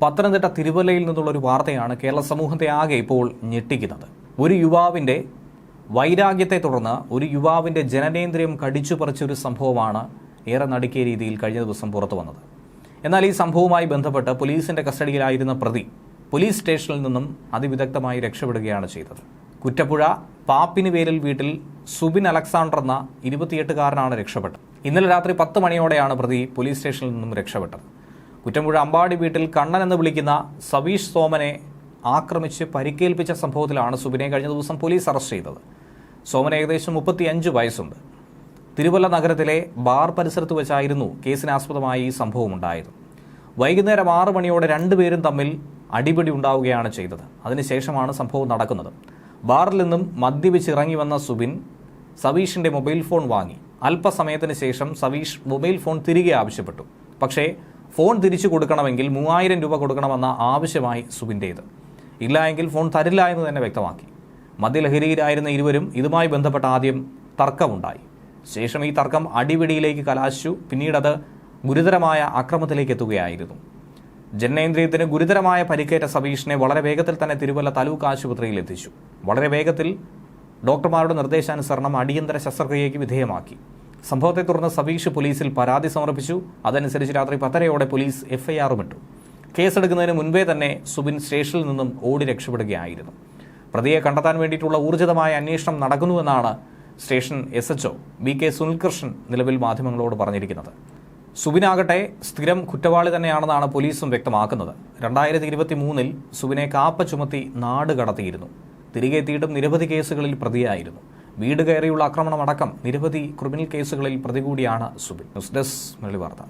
പത്തനംതിട്ട തിരുവല്ലയിൽ നിന്നുള്ള ഒരു വാർത്തയാണ് കേരള സമൂഹത്തെ ആകെ ഇപ്പോൾ ഞെട്ടിക്കുന്നത്. ഒരു യുവാവിൻ്റെ വൈരാഗ്യത്തെ തുടർന്ന് ഒരു യുവാവിൻ്റെ ജനനേന്ദ്രിയം കടിച്ചു പറിച്ചൊരു സംഭവമാണ് ഏറെ നടുക്കിയ രീതിയിൽ കഴിഞ്ഞ ദിവസം പുറത്തു വന്നത്. എന്നാൽ ഈ സംഭവവുമായി ബന്ധപ്പെട്ട് പോലീസിൻ്റെ കസ്റ്റഡിയിലായിരുന്ന പ്രതി പോലീസ് സ്റ്റേഷനിൽ നിന്നും അതിവിദഗ്ധമായി രക്ഷപ്പെടുകയാണ് ചെയ്തത്. കുറ്റപ്പുഴ പാപ്പിനിവേലിൽ വീട്ടിൽ സുബിൻ അലക്സാണ്ടർ എന്ന 28-കാരനാണ് രക്ഷപ്പെട്ടത്. ഇന്നലെ രാത്രി 10 മണിയോടെയാണ് പ്രതി പോലീസ് സ്റ്റേഷനിൽ നിന്നും രക്ഷപ്പെട്ടത്. കുറ്റമ്പുഴ അമ്പാടി വീട്ടിൽ കണ്ണൻ എന്ന് വിളിക്കുന്ന സവീഷ് സോമനെ ആക്രമിച്ച് പരിക്കേൽപ്പിച്ച സംഭവത്തിലാണ് സുബിനെ കഴിഞ്ഞ ദിവസം പോലീസ് അറസ്റ്റ് ചെയ്തത്. സോമന് ഏകദേശം 35 വയസ്സുണ്ട്. തിരുവല്ല നഗരത്തിലെ ബാർ പരിസരത്ത് വെച്ചായിരുന്നു കേസിനാസ്പദമായി ഈ സംഭവം ഉണ്ടായത്. വൈകുന്നേരം 6 മണിയോടെ രണ്ടുപേരും തമ്മിൽ അടിപിടി ഉണ്ടാവുകയാണ് ചെയ്തത്. അതിനുശേഷമാണ് സംഭവം നടക്കുന്നത്. ബാറിൽ നിന്നും മദ്യപിച്ച് ഇറങ്ങി വന്ന സുബിൻ സവീഷിൻ്റെ മൊബൈൽ ഫോൺ വാങ്ങി. അല്പസമയത്തിന് ശേഷം സവീഷ് മൊബൈൽ ഫോൺ തിരികെ ആവശ്യപ്പെട്ടു. പക്ഷേ ഫോൺ തിരിച്ചു കൊടുക്കണമെങ്കിൽ 3000 രൂപ കൊടുക്കണമെന്ന ആവശ്യമായി സുബിൻ്റേത്. ഇല്ല എങ്കിൽ ഫോൺ തരില്ല എന്ന് തന്നെ വ്യക്തമാക്കി. മദ്യലഹരിയിലായിരുന്ന ഇരുവരും ഇതുമായി ബന്ധപ്പെട്ട ആദ്യം തർക്കമുണ്ടായി. ശേഷം ഈ തർക്കം അടിപിടിയിലേക്ക് കലാശിച്ചു. പിന്നീടത് ഗുരുതരമായ അക്രമത്തിലേക്ക് എത്തുകയായിരുന്നു. ജനനേന്ദ്രിയത്തിന് ഗുരുതരമായ പരിക്കേറ്റ സവീഷിനെ വളരെ വേഗത്തിൽ തന്നെ തിരുവല്ല താലൂക്ക് ആശുപത്രിയിൽ എത്തിച്ചു. വളരെ വേഗത്തിൽ ഡോക്ടർമാരുടെ നിർദ്ദേശാനുസരണം അടിയന്തര ശസ്ത്രക്രിയയ്ക്ക് വിധേയമാക്കി. സംഭവത്തെ തുടർന്ന് സവീഷ് പോലീസിൽ പരാതി സമർപ്പിച്ചു. അതനുസരിച്ച് രാത്രി 10:30 പോലീസ് എഫ്ഐആറും ഇട്ടു. കേസെടുക്കുന്നതിന് മുൻപേ തന്നെ സുബിൻ സ്റ്റേഷനിൽ നിന്നും ഓടി രക്ഷപ്പെടുകയായിരുന്നു. പ്രതിയെ കണ്ടെത്താൻ വേണ്ടിയിട്ടുള്ള ഊർജിതമായ അന്വേഷണം നടക്കുന്നുവെന്നാണ് സ്റ്റേഷൻ SHO BK സുനിൽകൃഷ്ണൻ നിലവിൽ മാധ്യമങ്ങളോട് പറഞ്ഞിരിക്കുന്നത്. സുബിനാകട്ടെ സ്ഥിരം കുറ്റവാളി തന്നെയാണെന്നാണ് പോലീസും വ്യക്തമാക്കുന്നത്. 2023 സുബിനെ കാപ്പ ചുമത്തി നാട് കടത്തിയിരുന്നു. തിരികെ എത്തിയിട്ടും നിരവധി കേസുകളിൽ പ്രതിയായിരുന്നു. വീട് കയറിയുള്ള ആക്രമണമടക്കം നിരവധി ക്രിമിനൽ കേസുകളിൽ പ്രതി കൂടിയാണ് സുബിൻ. ന്യൂസ് ഡെസ്ക് മലയാളി വാർത്ത.